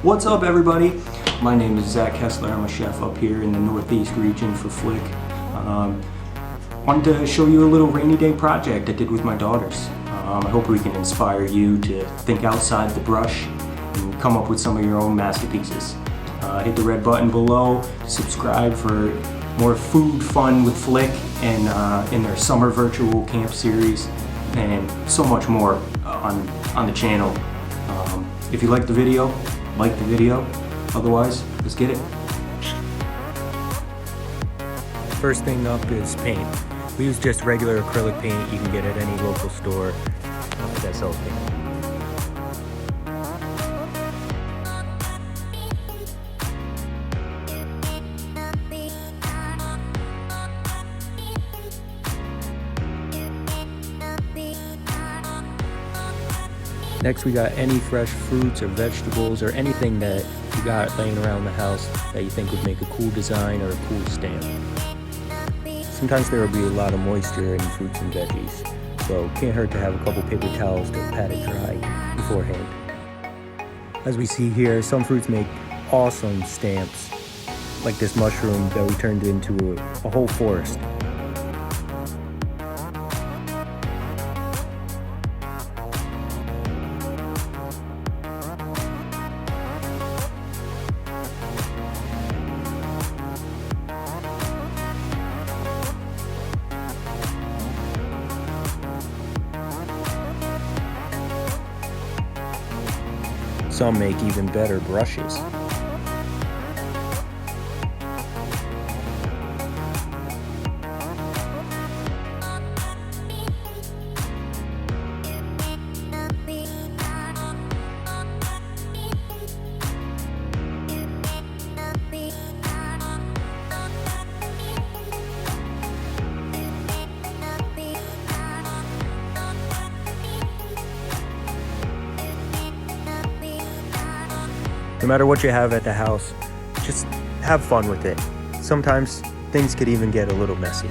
What's up, everybody? My name is Zach Kessler. I'm a chef up here in the Northeast region for FLIK. Wanted to show you a little rainy day project I did with my daughters. I hope we can inspire you to think outside the brush and come up with some of your own masterpieces. Hit the red button below to subscribe for more food fun with FLIK and in their summer virtual camp series, and so much more on the channel. If you like the video, like the video. Otherwise, let's get it. First thing up is paint. We use just regular acrylic paint you can get at any local store that sells paint. Next, we got any fresh fruits or vegetables or anything that you got laying around the house that you think would make a cool design or a cool stamp. Sometimes there will be a lot of moisture in fruits and veggies, so can't hurt to have a couple paper towels to pat it dry beforehand. As we see here, some fruits make awesome stamps, like this mushroom that we turned into a whole forest. Some make even better brushes. No matter what you have at the house, just have fun with it. Sometimes things could even get a little messy.